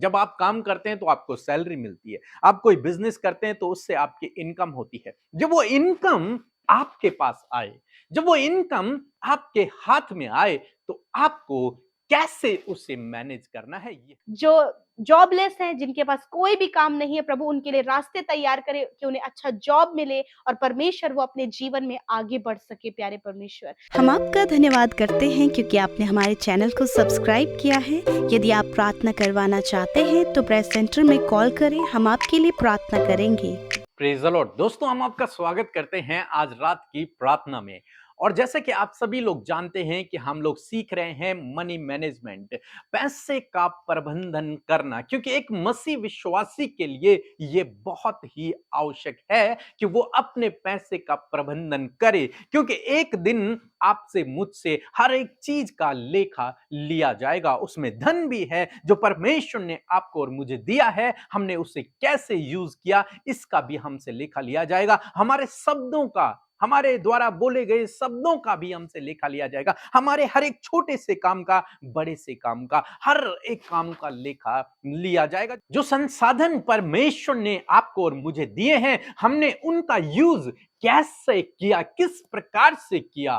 जब आप काम करते हैं तो आपको सैलरी मिलती है। आप कोई बिजनेस करते हैं तो उससे आपकी इनकम होती है। जब वो इनकम आपके पास आए, जब वो इनकम आपके हाथ में आए, तो आपको कैसे उसे मैनेज करना है ये जो जॉबलेस हैं, जिनके पास कोई भी काम नहीं है, प्रभु उनके लिए रास्ते तैयार करे कि उन्हें अच्छा जॉब मिले और परमेश्वर वो अपने जीवन में आगे बढ़ सके। प्यारे परमेश्वर, हम आपका धन्यवाद करते हैं क्योंकि आपने हमारे चैनल को सब्सक्राइब किया है। यदि आप प्रार्थना करवाना चाहते हैं तो प्रेस सेंटर में कॉल करें, हम आपके लिए प्रार्थना करेंगे। Praise the Lord. दोस्तों, हम आपका स्वागत करते हैं आज रात की प्रार्थना में। और जैसे कि आप सभी लोग जानते हैं कि हम लोग सीख रहे हैं मनी मैनेजमेंट, पैसे का प्रबंधन करना, क्योंकि एक मसीह विश्वासी के लिए ये बहुत ही आवश्यक है कि वो अपने पैसे का प्रबंधन करे, क्योंकि एक दिन आपसे मुझसे हर एक चीज का लेखा लिया जाएगा। उसमें धन भी है जो परमेश्वर ने आपको और मुझे दिया है, हमने उसे कैसे यूज किया इसका भी हमसे लेखा लिया जाएगा। हमारे शब्दों का, हमारे द्वारा बोले गए शब्दों का भी हमसे लेखा लिया जाएगा। हमारे हर एक छोटे से काम का, बड़े से काम का, हर एक काम का लेखा लिया जाएगा। जो संसाधन परमेश्वर ने आपको और मुझे दिए हैं, हमने उनका यूज कैसे किया, किस प्रकार से किया,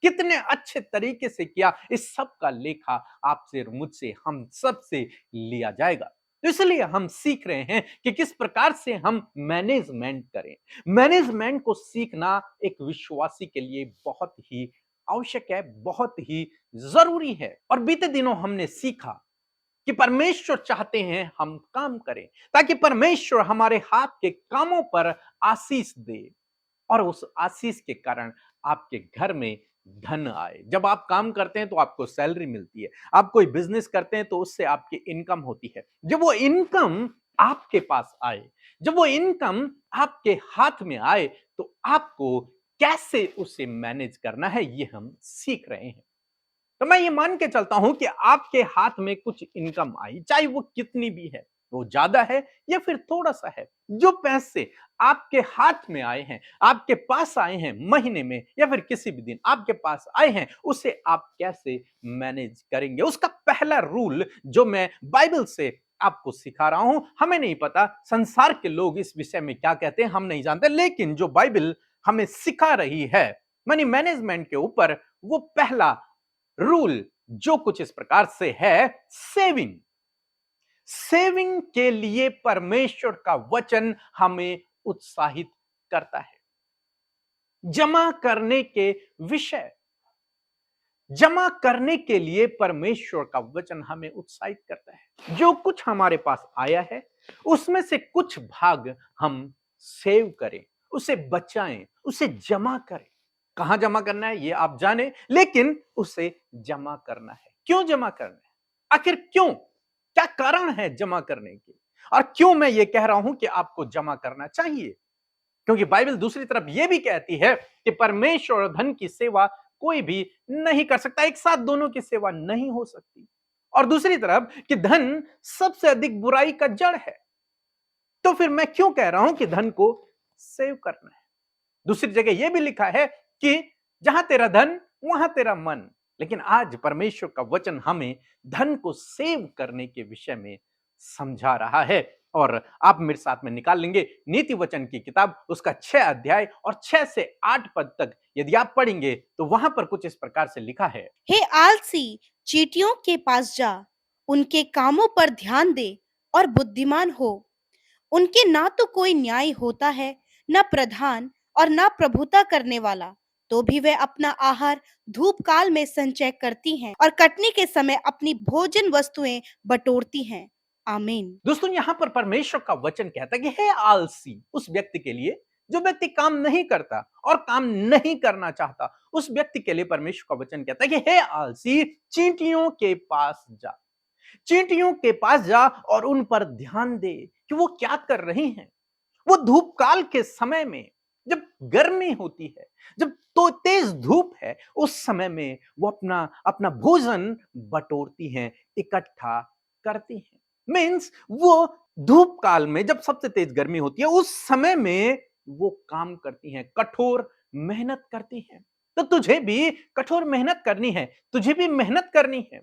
कितने अच्छे तरीके से किया, इस सब का लेखा आपसे और मुझसे, हम सबसे लिया जाएगा। तो इसलिए हम सीख रहे हैं कि किस प्रकार से हम मैनेजमेंट करें। मैनेजमेंट को सीखना एक विश्वासी के लिए बहुत ही आवश्यक है, बहुत ही जरूरी है। और बीते दिनों हमने सीखा कि परमेश्वर चाहते हैं हम काम करें, ताकि परमेश्वर हमारे हाथ के कामों पर आशीष दे और उस आशीष के कारण आपके घर में धन आए। जब आप काम करते हैं तो आपको सैलरी मिलती है। आप कोई बिजनेस करते हैं तो उससे आपकी इनकम होती है। जब वो इनकम आपके पास आए, जब वो इनकम आपके हाथ में आए, तो आपको कैसे उसे मैनेज करना है ये हम सीख रहे हैं। तो मैं ये मान के चलता हूं कि आपके हाथ में कुछ इनकम आई, चाहे वो कितनी भी है, वो ज्यादा है या फिर थोड़ा सा है, जो पैसे आपके हाथ में आए हैं, आपके पास आए हैं महीने में या फिर किसी भी दिन आपके पास आए हैं, उसे आप कैसे मैनेज करेंगे। उसका पहला रूल जो मैं बाइबल से आपको सिखा रहा हूं, हमें नहीं पता संसार के लोग इस विषय में क्या कहते हैं, हम नहीं जानते, लेकिन जो बाइबल हमें सिखा रही है मनी मैनेजमेंट के ऊपर, वो पहला रूल जो कुछ इस प्रकार से है, सेविंग। सेविंग के लिए परमेश्वर का वचन हमें उत्साहित करता है। जमा करने के विषय, जमा करने के लिए परमेश्वर का वचन हमें उत्साहित करता है। जो कुछ हमारे पास आया है उसमें से कुछ भाग हम सेव करें, उसे बचाएं, उसे जमा करें। कहां जमा करना है ये आप जाने, लेकिन उसे जमा करना है। क्यों जमा करना है, आखिर क्यों, क्या कारण है जमा करने के, और क्यों मैं ये कह रहा हूं कि आपको जमा करना चाहिए। क्योंकि बाइबल दूसरी तरफ यह भी कहती है कि परमेश्वर और धन की सेवा कोई भी नहीं कर सकता, एक साथ दोनों की सेवा नहीं हो सकती। और दूसरी तरफ कि धन सबसे अधिक बुराई का जड़ है। तो फिर मैं क्यों कह रहा हूं कि धन को सेव करना है। दूसरी जगह यह भी लिखा है कि जहां तेरा धन वहां तेरा मन। लेकिन आज परमेश्वर का वचन हमें धन को सेव करने के विषय में समझा रहा है। और आप मेरे साथ में निकाल लेंगे नीति वचन की किताब, उसका 6 अध्याय और 6 से 8 पद तक यदि आप पढ़ेंगे तो वहां पर कुछ इस प्रकार से लिखा है। हे आलसी, चींटियों के पास जा, उनके कामों पर ध्यान दे और बुद्धिमान हो। उनके ना तो कोई न्याय होता है, न प्रधान और न प्रभुता करने वाला, तो भी वे अपना आहार धूप काल में संचय करती हैं और कटनी के समय अपनी भोजन वस्तुएं बटोरती हैं। आमीन। दोस्तों, यहां पर परमेश्वर का वचन कहता है कि हे आलसी, उस व्यक्ति के लिए जो व्यक्ति काम नहीं करता और काम नहीं करना चाहता, उस व्यक्ति के लिए परमेश्वर का वचन कहता है कि हे आलसी, चींटियों के पास जा, चींटियों के पास जा और उन पर ध्यान दे कि वो क्या कर रही हैं। वो धूप काल के समय में, जब गर्मी होती है, जब तो तेज धूप है, उस समय में वो अपना अपना भोजन बटोरती हैं, इकट्ठा करती हैं। मीन्स वो धूप काल में जब सबसे तेज गर्मी होती है, उस समय में वो काम करती हैं, कठोर मेहनत करती हैं। तो तुझे भी कठोर मेहनत करनी है, तुझे भी मेहनत करनी है।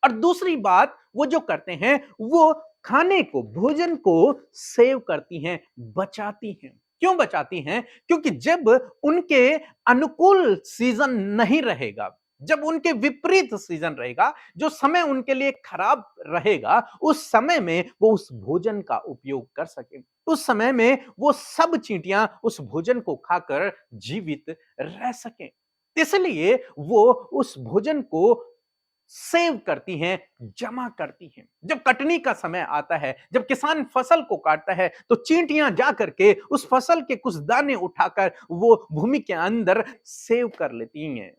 और दूसरी बात वो जो करते हैं, वो खाने को, भोजन को सेव करती हैं, बचाती हैं। क्यों बचाती हैं? क्योंकि जब उनके अनुकूल सीजन नहीं रहेगा, जब उनके विपरीत सीजन रहेगा, जो समय उनके लिए खराब रहेगा, उस समय में वो उस भोजन का उपयोग कर सकें। उस समय में वो सब चींटियां उस भोजन को खाकर जीवित रह सकें। इसलिए वो उस भोजन को सेव करती हैं, जमा करती हैं। जब कटनी का समय आता है, जब किसान फसल को काटता है, तो चींटियां जा करके उस फसल के कुछ दाने उठाकर वो भूमि के अंदर सेव कर लेती हैं।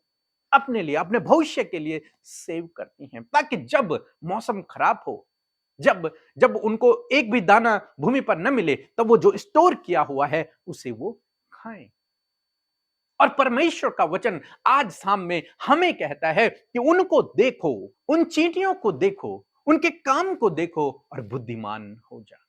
अपने लिए, अपने भविष्य के लिए सेव करती हैं, ताकि जब मौसम खराब हो, जब जब उनको एक भी दाना भूमि पर न मिले, तब वो जो स्टोर किया हुआ है, उसे वो खाएं। और परमेश्वर का वचन आज शाम में हमें कहता है कि उनको देखो, उन चींटियों को देखो, उनके काम को देखो और बुद्धिमान हो जा।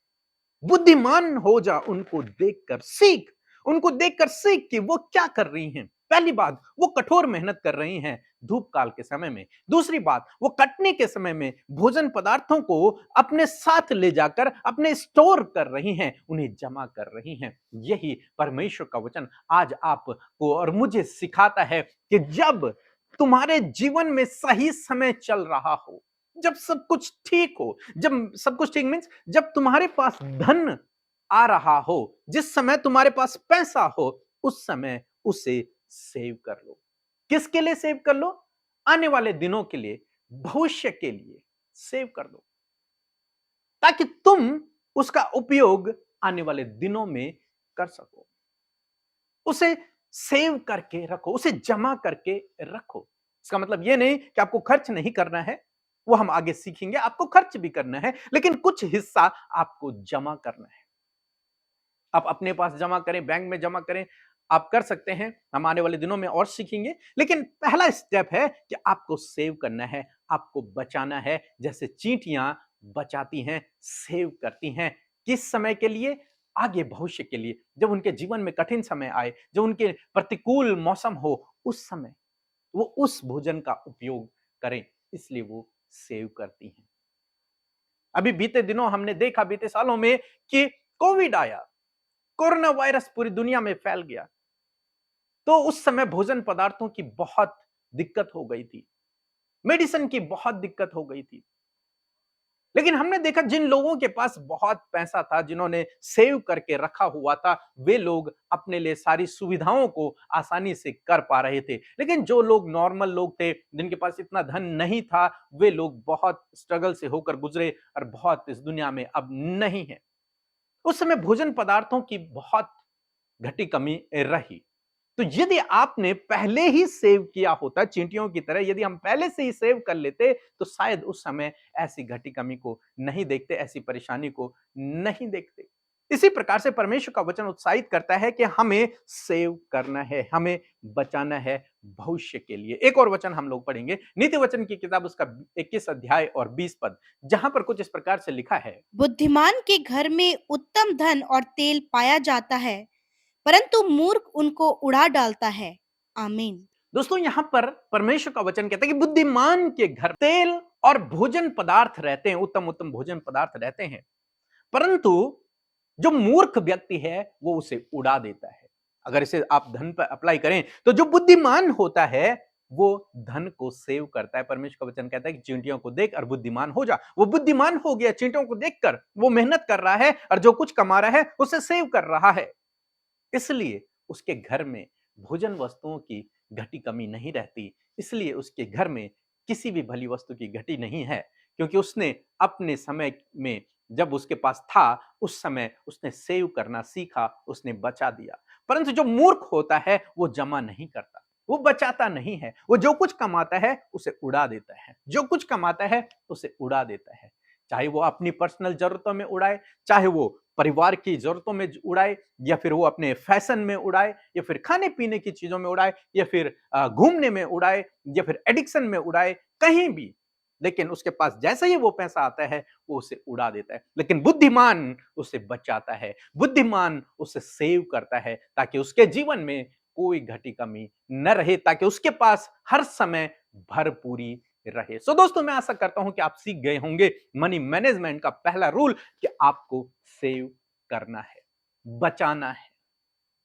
बुद्धिमान हो जा, उनको देखकर सीख, उनको देखकर सीख कि वो क्या कर रही हैं। पहली बात, वो कठोर मेहनत कर रही हैं धूप काल के समय में। दूसरी बात, वो कटने के समय में भोजन पदार्थों को अपने साथ ले जाकर अपने स्टोर कर रही हैं, उन्हें जमा कर रही हैं। यही परमेश्वर का वचन आज आपको और मुझे सिखाता है कि जब तुम्हारे जीवन में सही समय चल रहा हो, जब सब कुछ ठीक हो, जब सब कुछ ठीक मीन्स जब तुम्हारे पास धन आ रहा हो, जिस समय तुम्हारे पास पैसा हो, उस समय उसे सेव कर लो। किसके लिए सेव कर लो? आने वाले दिनों के लिए, भविष्य के लिए सेव कर लो, ताकि तुम उसका उपयोग आने वाले दिनों में कर सको। उसे सेव करके रखो, उसे जमा करके रखो। इसका मतलब यह नहीं कि आपको खर्च नहीं करना है, वो हम आगे सीखेंगे। आपको खर्च भी करना है, लेकिन कुछ हिस्सा आपको जमा करना है। आप अपने पास जमा करें, बैंक में जमा करें, आप कर सकते हैं। हम आने वाले दिनों में और सीखेंगे, लेकिन पहला स्टेप है कि आपको सेव करना है, आपको बचाना है। जैसे चींटियां बचाती हैं, सेव करती हैं। किस समय के लिए? आगे भविष्य के लिए, जब उनके जीवन में कठिन समय आए, जब उनके प्रतिकूल मौसम हो, उस समय वो उस भोजन का उपयोग करें, इसलिए वो सेव करती हैं। अभी बीते दिनों हमने देखा, बीते सालों में, कि कोविड आया, कोरोना वायरस पूरी दुनिया में फैल गया। तो उस समय भोजन पदार्थों की बहुत दिक्कत हो गई थी, मेडिसिन की बहुत दिक्कत हो गई थी। लेकिन हमने देखा, जिन लोगों के पास बहुत पैसा था, जिन्होंने सेव करके रखा हुआ था, वे लोग अपने लिए सारी सुविधाओं को आसानी से कर पा रहे थे। लेकिन जो लोग नॉर्मल लोग थे, जिनके पास इतना धन नहीं था, वे लोग बहुत स्ट्रगल से होकर गुजरे और बहुत इस दुनिया में अब नहीं है। उस समय भोजन पदार्थों की बहुत घटी कमी रही। तो यदि आपने पहले ही सेव किया होता, चींटियों की तरह यदि हम पहले से ही सेव कर लेते, तो शायद उस समय ऐसी घटी कमी को नहीं देखते, ऐसी परेशानी को नहीं देखते। इसी प्रकार से परमेश्वर का वचन उत्साहित करता है कि हमें सेव करना है, हमें बचाना है भविष्य के लिए। एक और वचन हम लोग पढ़ेंगे, नीति वचन की किताब, उसका 21 अध्याय और 20 पद, जहां पर कुछ इस प्रकार से लिखा है। बुद्धिमान के घर में उत्तम धन और तेल पाया जाता है, परंतु मूर्ख उनको उड़ा डालता है। आमीन। दोस्तों, यहां पर परमेश्वर का वचन कहता है कि बुद्धिमान के घर तेल और भोजन पदार्थ रहते हैं, उत्तम उत्तम भोजन पदार्थ रहते हैं, परंतु जो मूर्ख व्यक्ति है वो उसे उड़ा देता है। अगर इसे आप धन पर अप्लाई करें, तो जो बुद्धिमान होता है वो धन को सेव करता है। परमेश्वर का वचन कहता है कि चींटियों को देख और बुद्धिमान हो जा। वो बुद्धिमान हो गया, चींटियों को देखकर वो मेहनत कर रहा है और जो कुछ कमा रहा है उसे सेव कर रहा है। इसलिए उसके घर में भोजन वस्तुओं की घटी कमी नहीं रहती, इसलिए उसके घर में किसी भी भली वस्तु की घटी नहीं है, क्योंकि उसने अपने समय में, जब उसके पास था, उस समय उसने सेव करना सीखा, उसने बचा दिया। परंतु जो मूर्ख होता है वो जमा नहीं करता, वो बचाता नहीं है, वो जो कुछ कमाता है उसे उड़ा देता है, जो कुछ कमाता है उसे उड़ा देता है। चाहे वो अपनी पर्सनल जरूरतों में उड़ाए, चाहे वो परिवार की जरूरतों में उड़ाए, या फिर वो अपने फैशन में उड़ाए, या फिर खाने पीने की चीजों में उड़ाए, या फिर घूमने में उड़ाए, या फिर एडिक्शन में उड़ाए, कहीं भी। लेकिन उसके पास जैसे ही वो पैसा आता है वो उसे उड़ा देता है। लेकिन बुद्धिमान उसे बचाता है, बुद्धिमान उसे सेव करता है, ताकि उसके जीवन में कोई घटी कमी न रहे, ताकि उसके पास हर समय भरपूरी रहे। सो दोस्तों, मैं आशा करता हूं कि आप सीख गए होंगे मनी मैनेजमेंट का पहला रूल कि आपको सेव करना है, बचाना है।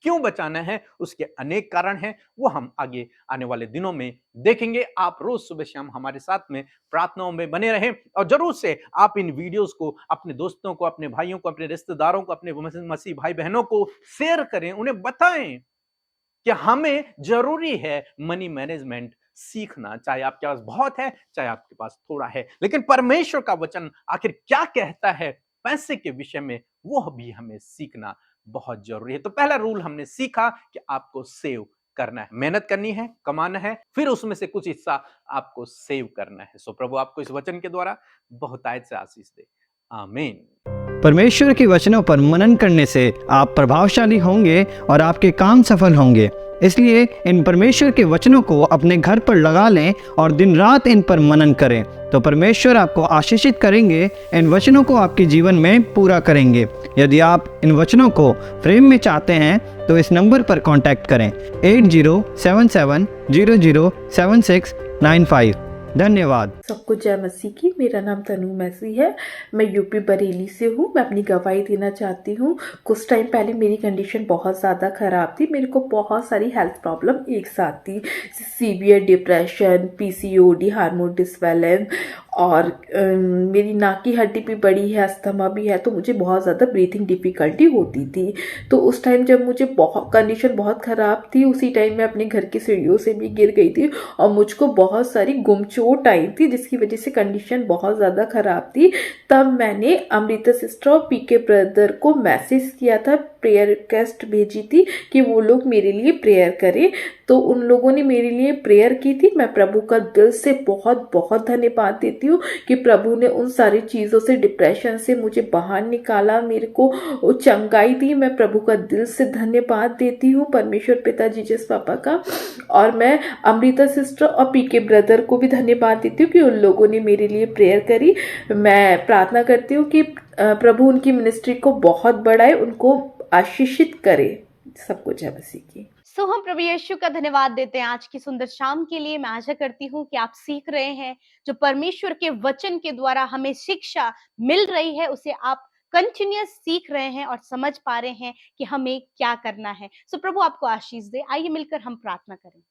क्यों बचाना है, उसके अनेक कारण हैं, वो हम आगे आने वाले दिनों में देखेंगे। आप रोज सुबह शाम हमारे साथ में प्रार्थनाओं में बने रहें और जरूर से आप इन वीडियोस को अपने दोस्तों को, अपने भाइयों को, अपने रिश्तेदारों को, अपने मसीह भाई बहनों को शेयर करें, उन्हें बताएं कि हमें जरूरी है मनी मैनेजमेंट सीखना। चाहे आपके पास बहुत है, चाहे आपके पास थोड़ा है, लेकिन परमेश्वर का वचन आखिर क्या कहता है पैसे के विषय में, वो भी हमें सीखना बहुत जरूरी है। तो पहला रूल हमने सीखा कि आपको सेव करना है, मेहनत करनी है, कमाना है, फिर उसमें से कुछ हिस्सा आपको सेव करना है। सो प्रभु आपको इस वचन के द्वारा बहुतायत से आशीष दे। आमीन। परमेश्वर के वचनों पर मनन करने से आप प्रभावशाली होंगे और आपके काम सफल होंगे। इसलिए इन परमेश्वर के वचनों को अपने घर पर लगा लें और दिन रात इन पर मनन करें, तो परमेश्वर आपको आशीषित करेंगे, इन वचनों को आपके जीवन में पूरा करेंगे। यदि आप इन वचनों को फ्रेम में चाहते हैं तो इस नंबर पर कांटेक्ट करें 8077007695। धन्यवाद। सबको जय मसीह की। मेरा नाम तनु मैसी है। मैं यूपी बरेली से हूँ। मैं अपनी गवाही देना चाहती हूँ। कुछ टाइम पहले मेरी कंडीशन बहुत ज़्यादा ख़राब थी। मेरे को बहुत सारी हेल्थ प्रॉब्लम एक साथ थी, severe depression, PCOD, hormone disbalance, और मेरी नाक की हड्डी भी बड़ी है, अस्थमा भी है, तो मुझे बहुत ज़्यादा ब्रीथिंग डिफ़िकल्टी होती थी। तो उस टाइम जब मुझे कंडीशन बहुत ख़राब थी, उसी टाइम मैं अपने घर की सीढ़ियों से भी गिर गई थी और मुझको बहुत सारी गुमचोट आई थी, जिसकी वजह से कंडीशन बहुत ज़्यादा ख़राब थी। तब मैंने अमृता सिस्टर और पीके ब्रदर को मैसेज किया था, प्रेयर रिक्वेस्ट भेजी थी कि वो लोग मेरे लिए प्रेयर करें। तो उन लोगों ने मेरे लिए प्रेयर की थी। मैं प्रभु का दिल से बहुत बहुत धन्यवाद देती हूँ कि प्रभु ने उन सारी चीज़ों से, डिप्रेशन से मुझे बाहर निकाला, मेरे को चंगाई दी। मैं प्रभु का दिल से धन्यवाद देती हूँ, परमेश्वर पिता जीसस पापा का। और मैं अमृता सिस्टर और पीके ब्रदर को भी धन्यवाद देती हूँ कि उन लोगों ने मेरे लिए प्रेयर करी। मैं प्रार्थना करती हूँ कि प्रभु उनकी मिनिस्ट्री को बहुत बढ़ाए, उनको आशीषित करे। सबको जय मसीह की। हम प्रभु यीशु का धन्यवाद देते हैं आज की सुंदर शाम के लिए। मैं आशा करती हूँ कि आप सीख रहे हैं, जो परमेश्वर के वचन के द्वारा हमें शिक्षा मिल रही है उसे आप कंटिन्यूअस सीख रहे हैं और समझ पा रहे हैं कि हमें क्या करना है। प्रभु आपको आशीष दे। आइए मिलकर हम प्रार्थना करें।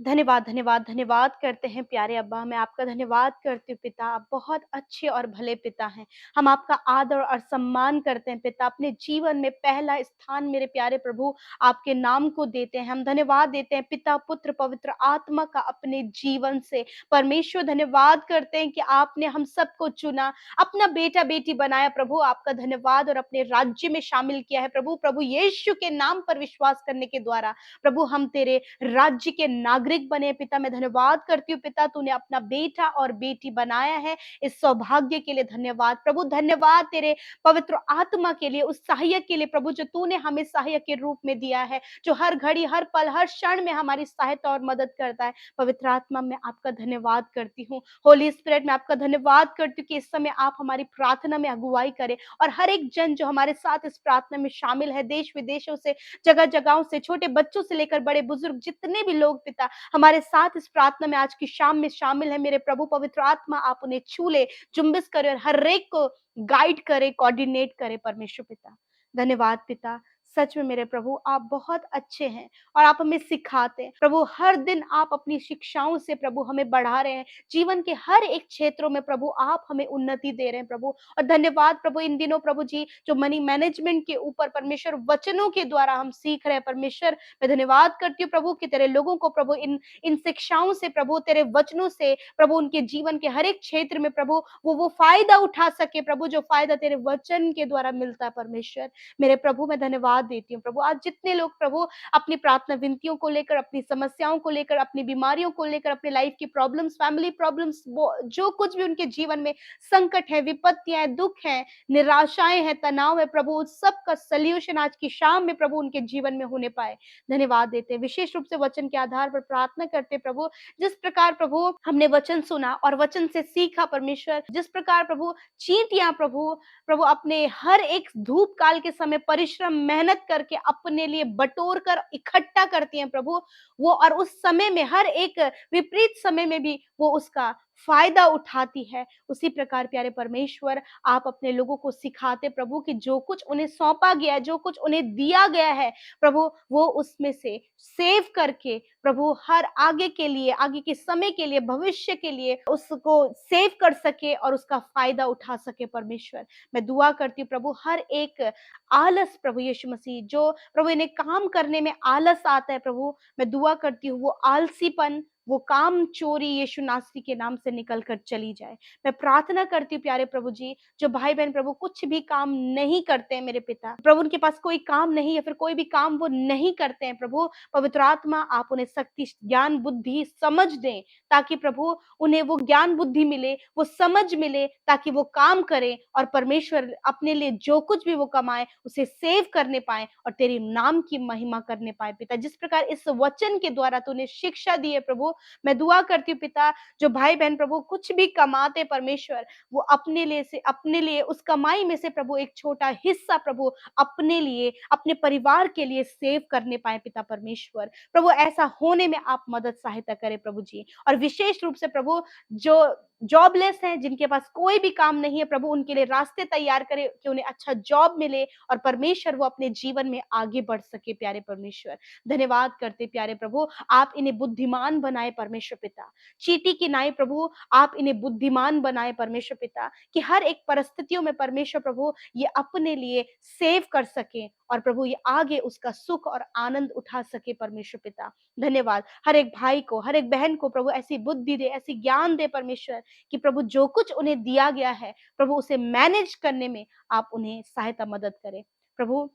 धन्यवाद धन्यवाद धन्यवाद करते हैं प्यारे अब्बा, मैं आपका धन्यवाद करती हूँ पिता। आप बहुत अच्छे और भले पिता हैं। हम आपका आदर और सम्मान करते हैं पिता। अपने जीवन में पहला स्थान मेरे प्यारे प्रभु आपके नाम को देते हैं। हम धन्यवाद देते हैं पिता, पुत्र, पवित्र आत्मा का अपने जीवन से। परमेश्वर धन्यवाद करते हैं कि आपने हम सबको चुना, अपना बेटा बेटी बनाया प्रभु। आपका धन्यवाद और अपने राज्य में शामिल किया है प्रभु। प्रभु यीशु के नाम पर विश्वास करने के द्वारा प्रभु हम तेरे राज्य के नागरिक बने पिता। मैं धन्यवाद करती हूँ पिता, तूने अपना बेटा और बेटी बनाया है, इस सौभाग्य के लिए धन्यवाद प्रभु। धन्यवाद तेरे पवित्र आत्मा के लिए, उस सहायक के लिए प्रभु, जो तूने हमें सहायक के रूप में दिया है, जो हर घड़ी, हर पल, हर क्षण में हमारी सहायता और मदद करता है। पवित्र आत्मा, मैं आपका धन्यवाद करती हूँ। होली स्पिरिट, मैं आपका धन्यवाद करती हूँ कि इस समय आप हमारी प्रार्थना में अगुवाई करें और हर एक जन जो हमारे साथ इस प्रार्थना में शामिल है, देश विदेशों से, जगह जगहों से, छोटे बच्चों से लेकर बड़े बुजुर्ग, जितने भी लोग पिता हमारे साथ इस प्रार्थना में आज की शाम में शामिल है, मेरे प्रभु पवित्र आत्मा आप उन्हें छू ले, जुम्बिश करे और हर एक को गाइड करे, कोऑर्डिनेट करे परमेश्वर पिता। धन्यवाद पिता। सच में मेरे प्रभु आप बहुत अच्छे हैं और आप हमें सिखाते हैं प्रभु। हर दिन आप अपनी शिक्षाओं से प्रभु हमें बढ़ा रहे हैं। जीवन के हर एक क्षेत्रों में प्रभु आप हमें उन्नति दे रहे हैं प्रभु। और धन्यवाद प्रभु इन दिनों प्रभु जी, जो मनी मैनेजमेंट के ऊपर परमेश्वर वचनों के द्वारा हम सीख रहे हैं परमेश्वर। मैं धन्यवाद करती हूँ प्रभु कि तेरे लोगों को प्रभु इन शिक्षाओं से प्रभु, तेरे वचनों से प्रभु, उनके जीवन के हर एक क्षेत्र में प्रभु वो फायदा उठा सके प्रभु, जो फायदा तेरे वचन के द्वारा मिलता है परमेश्वर। मेरे प्रभु मैं धन्यवाद देती हूँ प्रभु। आज जितने लोग प्रभु अपनी प्रार्थना विनतियों को लेकर, अपनी समस्याओं को लेकर, अपनी बीमारियों को लेकर, अपने लाइफ की प्रॉब्लम्स, फैमिली प्रॉब्लम्स, जो कुछ भी उनके जीवन में संकट है, विपत्तियां हैं, दुख है, निराशाएं हैं, तनाव है प्रभु, उस सब का सल्यूशन आज की शाम में प्रभु उनके जीवन में होने पाए। धन्यवाद देते हैं। विशेष रूप से वचन के आधार पर प्रार्थना करते प्रभु, जिस प्रकार प्रभु हमने वचन सुना और वचन से सीखा परमेश्वर, जिस प्रकार प्रभु चींटियां प्रभु अपने हर एक धूप काल के समय परिश्रम, मेहनत मेहनत करके अपने लिए बटोर कर इकट्ठा करती हैं प्रभु, वो और उस समय में हर एक विपरीत समय में भी वो उसका फायदा उठाती है। उसी प्रकार प्यारे परमेश्वर, आप अपने लोगों को सिखाते प्रभु कि जो कुछ उन्हें सौंपा गया है, जो कुछ उन्हें दिया गया है प्रभु, वो उसमें से सेव करके प्रभु हर आगे के लिए, आगे के समय के लिए, भविष्य के लिए उसको सेव कर सके और उसका फायदा उठा सके परमेश्वर। मैं दुआ करती हूँ प्रभु, हर एक आलस प्रभु यीशु मसीह, जो प्रभु इन्हें काम करने में आलस आता है प्रभु, मैं दुआ करती हूँ वो आलसीपन, वो काम चोरी यीशु नासरी के नाम से निकल कर चली जाए। मैं प्रार्थना करती हूँ प्यारे प्रभु जी, जो भाई बहन प्रभु कुछ भी काम नहीं करते हैं मेरे पिता प्रभु, उनके पास कोई काम नहीं है, फिर कोई भी काम वो नहीं करते हैं प्रभु, पवित्र आत्मा आप उन्हें शक्ति, ज्ञान, बुद्धि, समझ दें, ताकि प्रभु उन्हें वो ज्ञान बुद्धि मिले, वो समझ मिले, ताकि वो काम करें और परमेश्वर अपने लिए जो कुछ भी वो कमाए उसे सेव करने पाए और तेरे नाम की महिमा करने पाए पिता। जिस प्रकार इस वचन के द्वारा तूने शिक्षा दी है प्रभु, मैं दुआ करती हूँ पिता, जो भाई बहन प्रभु कुछ भी कमाते परमेश्वर, वो अपने लिए उस कमाई में से प्रभु एक छोटा हिस्सा प्रभु अपने लिए, अपने परिवार के लिए सेव करने पाए पिता परमेश्वर। प्रभु ऐसा होने में आप मदद सहायता करें प्रभु जी। और विशेष रूप से प्रभु जो जॉबलेस हैं, जिनके पास कोई भी काम नहीं है प्रभु, उनके लिए रास्ते तैयार करें कि उन्हें अच्छा जॉब मिले और परमेश्वर वो अपने जीवन में आगे बढ़ सके प्यारे परमेश्वर। धन्यवाद करते प्यारे प्रभु, आप इन्हें बुद्धिमान बनाए परमेश्वर पिता, चींटी की नाई प्रभु आप इन्हें बुद्धिमान बनाए परमेश्वर पिता, कि हर एक परिस्थितियों में परमेश्वर प्रभु ये अपने लिए सेव कर सके और प्रभु ये आगे उसका सुख और आनंद उठा सके परमेश्वर पिता। धन्यवाद। हर एक भाई को, हर एक बहन को प्रभु ऐसी बुद्धि दे, ऐसी ज्ञान दे परमेश्वर, कि प्रभु जो कुछ उन्हें दिया गया है प्रभु उसे मैनेज करने में आप उन्हें सहायता मदद करें प्रभु।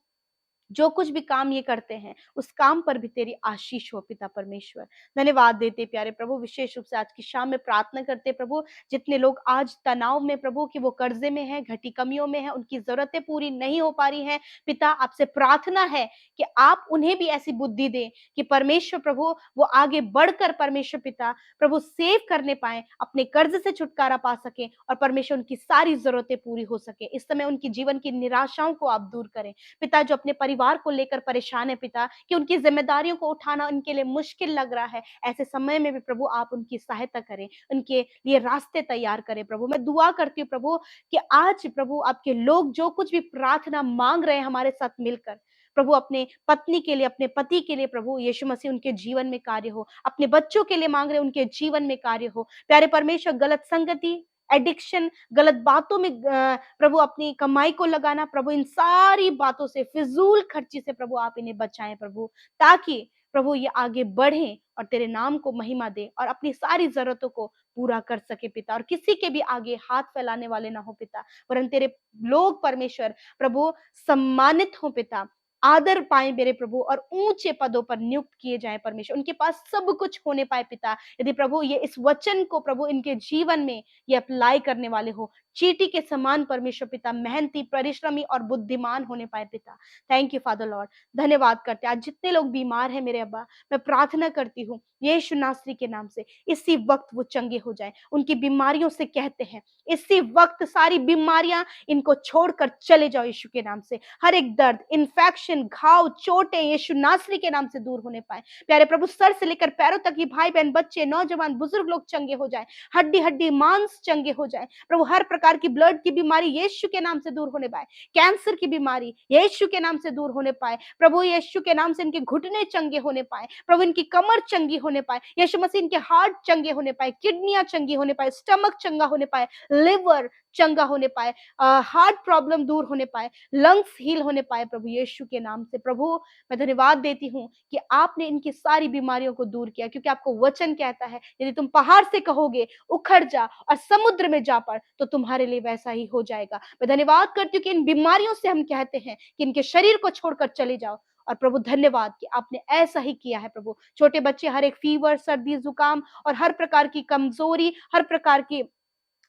जो कुछ भी काम ये करते हैं उस काम पर भी तेरी आशीष हो पिता परमेश्वर। धन्यवाद देते प्यारे प्रभु, विशेष रूप से आज की शाम में प्रार्थना करते प्रभु, जितने लोग आज तनाव में प्रभु कि वो कर्जे में हैं, घटी कमियों में हैं, उनकी जरूरतें पूरी नहीं हो पा रही हैं पिता, आपसे प्रार्थना है कि आप उन्हें भी ऐसी बुद्धि दें कि परमेश्वर प्रभु वो आगे बढ़कर परमेश्वर पिता प्रभु सेव करने पाए, अपने कर्ज से छुटकारा पा सके और परमेश्वर उनकी सारी जरूरतें पूरी हो सके। इस समय उनकी जीवन की निराशाओं को आप दूर करें पिता, जो अपने परिवार को लेकर परेशान है पिता, कि उनकी जिम्मेदारियों को उठाना उनके लिए मुश्किल लग रहा है, ऐसे समय में भी प्रभु आप उनकी सहायता करें, उनके लिए रास्ते तैयार करें प्रभु। मैं दुआ करती हूँ प्रभु कि आज प्रभु आपके लोग जो कुछ भी प्रार्थना मांग रहे हैं हमारे साथ मिलकर प्रभु, अपने पत्नी के लिए, अपने पति के लिए प्रभु यीशु मसीह उनके जीवन में कार्य हो, अपने बच्चों के लिए मांग रहे हैं उनके जीवन में कार्य हो प्यारे परमेश्वर। गलत संगति, एडिक्शन, गलत बातों में प्रभु अपनी कमाई को लगाना प्रभु, इन सारी बातों से, फिजूल खर्ची से प्रभु आप इन्हें बचाएं प्रभु, ताकि प्रभु ये आगे बढ़ें और तेरे नाम को महिमा दे और अपनी सारी जरूरतों को पूरा कर सके पिता, और किसी के भी आगे हाथ फैलाने वाले ना हो पिता, वरन तेरे लोग परमेश्वर प्रभु सम्मानित हो पिता, आदर पाए मेरे प्रभु और ऊंचे पदों पर नियुक्त किए जाएं परमेश्वर, उनके पास सब कुछ होने पाए पिता। यदि प्रभु ये इस वचन को प्रभु इनके जीवन में ये अप्लाई करने वाले हो, चींटी के समान परमेश्वर पिता मेहनती, परिश्रमी और बुद्धिमान होने पाए पिता। Thank you father Lord. धन्यवाद करते आज जितने लोग बीमार हैं मेरे अब्बा, मैं प्रार्थना करती हूँ यीशु नासरी के नाम से इसी वक्त वो चंगे हो जाएं, उनकी बीमारियों से कहते हैं इसी वक्त सारी बीमारियां इनको छोड़कर चले जाओ यीशु के नाम से। हर एक दर्द, इन्फेक्शन, घाव, चोटें यीशु नासरी के नाम से दूर होने पाए प्यारे प्रभु। सर से लेकर पैरों तक ही भाई बहन, बच्चे, नौजवान, बुजुर्ग लोग चंगे हो जाए, हड्डी हड्डी मांस चंगे हो जाए प्रभु। हर प्रकार की ब्लड की बीमारी यीशु के नाम से दूर होने पाए, कैंसर की बीमारी यीशु के नाम से दूर होने पाए प्रभु। यीशु के नाम से इनके घुटने चंगे होने पाए प्रभु, इनकी कमर चंगी होने पाए यीशु मसीह, इनके हार्ट चंगे होने पाए, किडनियां चंगी होने पाए, स्टमक चंगा होने पाए, लिवर चंगा होने पाए, हार्ट प्रॉब्लम दूर होने पाए, लंग्स हील होने पाए प्रभु यीशु के नाम से। प्रभु मैं धन्यवाद देती हूँ कि आपने इनकी सारी बीमारियों को दूर किया, क्योंकि आपको वचन कहता है यदि तुम पहाड़ से कहोगे उखड़ जा और समुद्र में जा पड़ तो तुम्हारे लिए वैसा ही हो जाएगा। मैं धन्यवाद करती हूँ कि इन बीमारियों से हम कहते हैं कि इनके शरीर को छोड़कर चले जाओ, और प्रभु धन्यवाद कि आपने ऐसा ही किया है प्रभु। छोटे बच्चे हर एक फीवर, सर्दी, जुकाम और हर प्रकार की कमजोरी, हर प्रकार की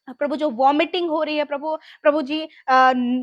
प्रभु जो वॉमिटिंग हो रही है प्रभु, प्रभु जी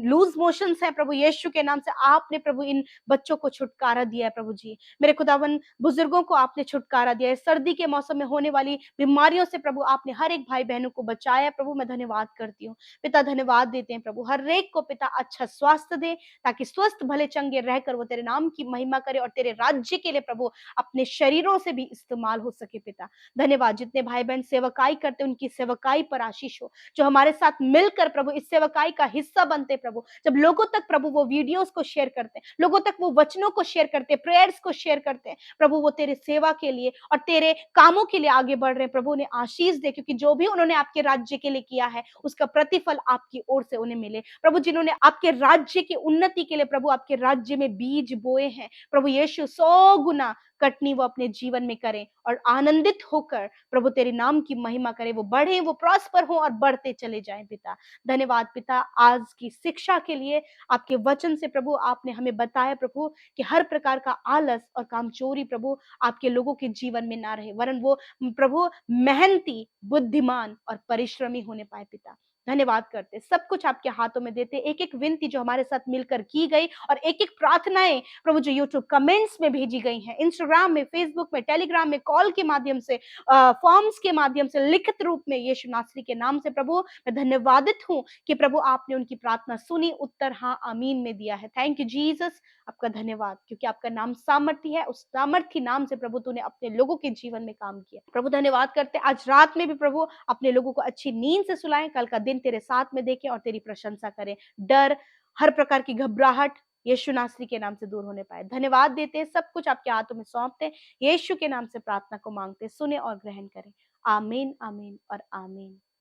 लूज मोशंस है प्रभु, यीशु के नाम से आपने प्रभु इन बच्चों को छुटकारा दिया है प्रभु जी। मेरे खुदावन बुजुर्गों को आपने छुटकारा दिया है, सर्दी के मौसम में होने वाली बीमारियों से प्रभु आपने हर एक भाई बहनों को बचाया है प्रभु। मैं धन्यवाद करती हूँ पिता, धन्यवाद देते हैं प्रभु, हर एक को पिता अच्छा स्वास्थ्य दे, ताकि स्वस्थ भले चंगे रहकर वो तेरे नाम की महिमा करे और तेरे राज्य के लिए प्रभु अपने शरीरों से भी इस्तेमाल हो सके पिता। धन्यवाद, जितने भाई बहन सेवकाई करते उनकी सेवकाई पर आशीष हो, जो हमारे साथ मिलकर प्रभु इस सेवकाई का हिस्सा बनते प्रभु, जब लोगों तक प्रभु वो वीडियोस को शेयर करते हैं, लोगों तक वो वचनों को शेयर करते हैं, प्रेयर्स को शेयर करते हैं प्रभु, वो तेरे सेवा के लिए और तेरे कामों के लिए आगे बढ़ रहे हैं प्रभु। उन्हें आशीष दे, क्योंकि जो भी उन्होंने आपके राज्य के लिए किया है उसका प्रतिफल आपकी ओर से उन्हें मिले प्रभु। जिन्होंने आपके राज्य की उन्नति के लिए प्रभु आपके राज्य में बीज बोए हैं प्रभु यीशु, 100 गुना कटनी वो अपने जीवन में करें और आनंदित होकर प्रभु तेरे नाम की महिमा करें, वो बढ़े, वो प्रॉस्पर हो और बढ़ते चले जाएं पिता। धन्यवाद पिता आज की शिक्षा के लिए, आपके वचन से प्रभु आपने हमें बताया प्रभु कि हर प्रकार का आलस और कामचोरी प्रभु आपके लोगों के जीवन में ना रहे, वरन वो प्रभु मेहनती, बुद्धिमान और परिश्रमी होने पाए पिता। धन्यवाद करते, सब कुछ आपके हाथों में देते, एक एक विनती जो हमारे साथ मिलकर की गई और एक एक प्रार्थनाएं प्रभु जो यूट्यूब कमेंट्स में भेजी गई हैं, इंस्टाग्राम में, फेसबुक में, टेलीग्राम में, कॉल के माध्यम से, फॉर्म्स के माध्यम से, लिखित रूप में, यीशु नासरी के नाम से प्रभु मैं धन्यवादित हूँ कि प्रभु आपने उनकी प्रार्थना सुनी, उत्तर हाँ आमीन में दिया है। थैंक यू जीसस, आपका धन्यवाद, क्योंकि आपका नाम सामर्थी है, उस सामर्थी नाम से प्रभु तूने अपने लोगों के जीवन में काम किया प्रभु। धन्यवाद करते आज रात में भी प्रभु अपने लोगों को अच्छी नींद से सुलाएं, कल का दिन तेरे साथ में देखें और तेरी प्रशंसा करें, डर, हर प्रकार की घबराहट यीशु नासरी के नाम से दूर होने पाए। धन्यवाद देते हैं, सब कुछ आपके हाथों में सौंपते हैं, यीशु के नाम से प्रार्थना को मांगते, सुने और ग्रहण करें। आमीन, आमीन और आमीन।